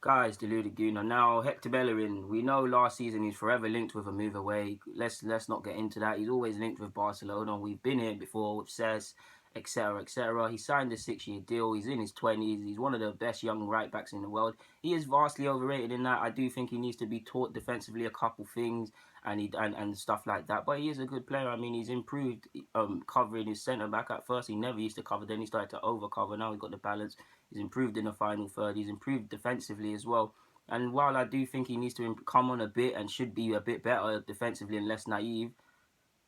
Guys, deluded Guna. Now, Hector Bellerin, we know last season he's forever linked with a move away. Let's not get into that. He's always linked with Barcelona. We've been here before with Cesc, etc., etc. He signed a 6-year deal. He's in his 20s. He's one of the best young right backs in the world. He is vastly overrated in that. I do think he needs to be taught defensively a couple things and stuff like that. But he is a good player. I mean, he's improved covering his centre back. At first, he never used to cover. Then he started to over cover. Now he's got the balance. He's improved in the final third. He's improved defensively as well. And while I do think he needs to come on a bit and should be a bit better defensively and less naive,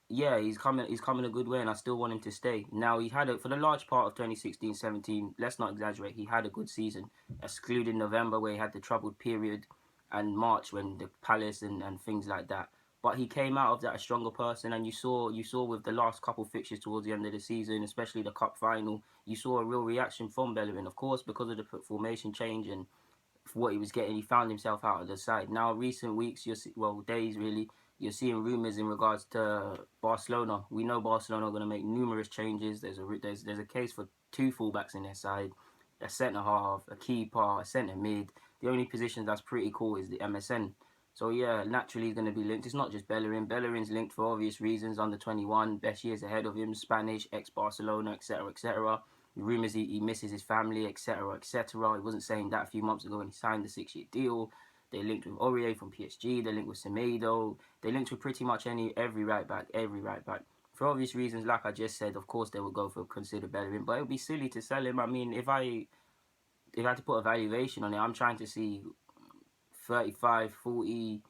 yeah, he's coming. He's coming a good way, and I still want him to stay. Now he had for the large part of 2016-17. Let's not exaggerate. He had a good season, excluding November where he had the troubled period, and March when the Palace and things like that. But he came out of that a stronger person, and you saw with the last couple fixtures towards the end of the season, especially the cup final, you saw a real reaction from Bellerin. Of course, because of the formation change and for what he was getting, he found himself out of the side. Now, recent weeks, days really, you're seeing rumours in regards to Barcelona. We know Barcelona are going to make numerous changes. There's a case for two fullbacks in their side, a centre half, a keeper, a centre mid. The only position that's pretty cool is the MSN. So yeah, naturally he's going to be linked. It's not just Bellerin. Bellerin's linked for obvious reasons. Under 21, best years ahead of him, Spanish, ex-Barcelona, etc., etc. Rumours he misses his family, etc., etc. He wasn't saying that a few months ago when he signed the 6-year deal. They linked with Aurier from PSG. They linked with Semedo. They linked with pretty much every right back, For obvious reasons, like I just said, of course they would go for consider Bellerin, but it would be silly to sell him. I mean, if I had to put a valuation on it, I'm trying to see 35, 40,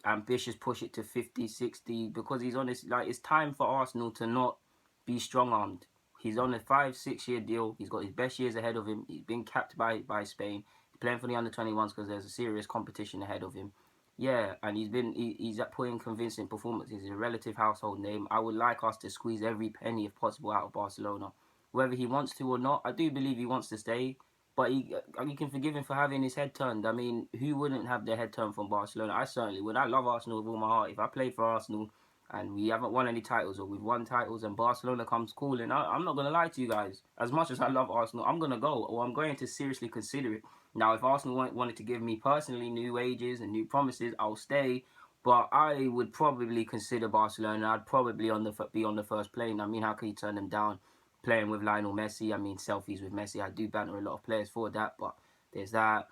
ambitious, push it to 50, 60, because he's on this, like, it's time for Arsenal to not be strong-armed. He's on a 5-6 year deal. He's got his best years ahead of him. He's been capped by Spain. He's playing for the under-21s because there's a serious competition ahead of him. Yeah, and he's at putting convincing performances. He's a relative household name. I would like us to squeeze every penny if possible out of Barcelona. Whether he wants to or not, I do believe he wants to stay. But you can forgive him for having his head turned. I mean, who wouldn't have their head turned from Barcelona? I certainly would. I love Arsenal with all my heart. If I played for Arsenal and we haven't won any titles, or we've won titles and Barcelona comes calling, I'm not going to lie to you guys. As much as I love Arsenal, I'm going to go, or I'm going to seriously consider it. Now, if Arsenal wanted to give me personally new wages and new promises, I'll stay. But I would probably consider Barcelona. I'd probably be on the first plane. I mean, how can you turn them down? Playing with Lionel Messi, I mean, selfies with Messi. I do banter a lot of players for that, but there's that.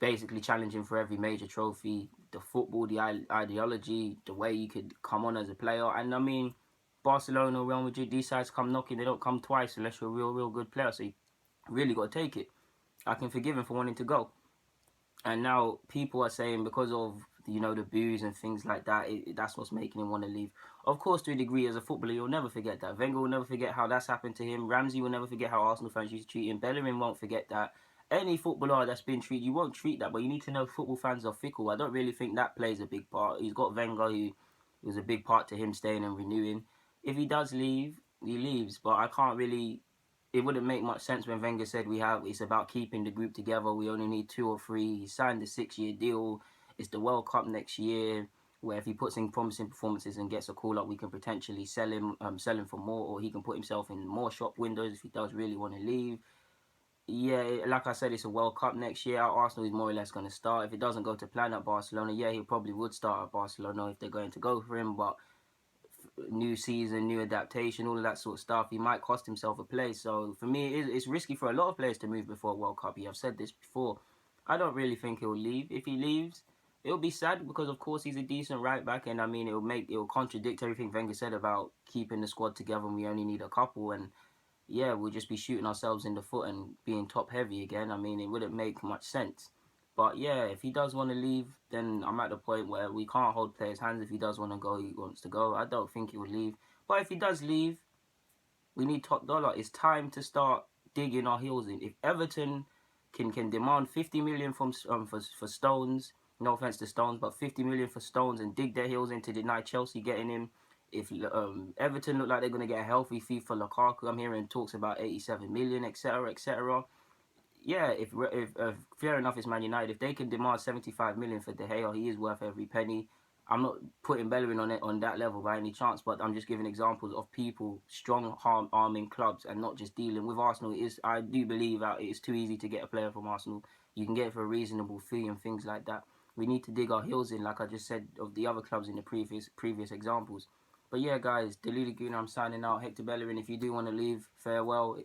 Basically challenging for every major trophy, the football, the ideology, the way you could come on as a player. And I mean, Barcelona, Real Madrid, these sides come knocking. They don't come twice unless you're a real, real good player. So you really got to take it. I can forgive him for wanting to go. And now people are saying because of the boos and things like that, that's what's making him want to leave. Of course, to a degree, as a footballer, you'll never forget that. Wenger will never forget how that's happened to him. Ramsey will never forget how Arsenal fans used to treat him. Bellerin won't forget that. Any footballer that's been treated, you won't treat that, but you need to know football fans are fickle. I don't really think that plays a big part. He's got Wenger, who was a big part to him staying and renewing. If he does leave, he leaves, but I can't really. It wouldn't make much sense when Wenger said it's about keeping the group together. We only need 2 or 3. He signed a 6-year deal. It's the World Cup next year, where if he puts in promising performances and gets a call up, we can potentially sell him for more, or he can put himself in more shop windows if he does really want to leave. Yeah, like I said, it's a World Cup next year. Arsenal is more or less going to start. If it doesn't go to plan at Barcelona, yeah, he probably would start at Barcelona if they're going to go for him. But new season, new adaptation, all of that sort of stuff, he might cost himself a place. So for me, it's risky for a lot of players to move before World Cup. I've said this before. I don't really think he'll leave. If he leaves, it'll be sad because of course he's a decent right back, and I mean it'll contradict everything Wenger said about keeping the squad together and we only need a couple. And yeah, we'll just be shooting ourselves in the foot and being top heavy again. I mean, it wouldn't make much sense. But yeah, if he does want to leave, then I'm at the point where we can't hold players' hands. If he does want to go, he wants to go. I don't think he would leave. But if he does leave, we need top dollar. It's time to start digging our heels in. If Everton can demand 50 million for Stones, no offense to Stones, but 50 million for Stones and dig their heels in to deny Chelsea getting him. If Everton look like they're going to get a healthy fee for Lukaku, I'm hearing talks about 87 million, etc., etc. Yeah, if fair enough, it's Man United. If they can demand 75 million for De Gea, he is worth every penny. I'm not putting Bellerin on it on that level by any chance, but I'm just giving examples of people strong arming clubs and not just dealing with Arsenal. I do believe that it is too easy to get a player from Arsenal. You can get it for a reasonable fee and things like that. We need to dig our heels in, like I just said of the other clubs in the previous examples. But yeah, guys, Delulu Guna, I'm signing out. Hector Bellerin, if you do want to leave, farewell.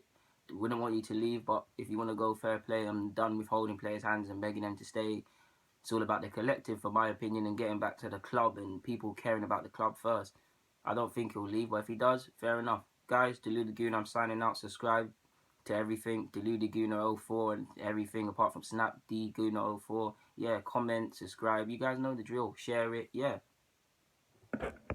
Wouldn't want you to leave, but if you want to go, fair play. I'm done with holding players' hands and begging them to stay. It's all about the collective, for my opinion, and getting back to the club and people caring about the club first. I don't think he'll leave, but if he does, fair enough. Guys, Delulu Guna, I'm signing out. Subscribe to everything. Delulu Guna 04 and everything apart from Snap D Guna 04. Yeah, comment, subscribe. You guys know the drill. Share it. Yeah.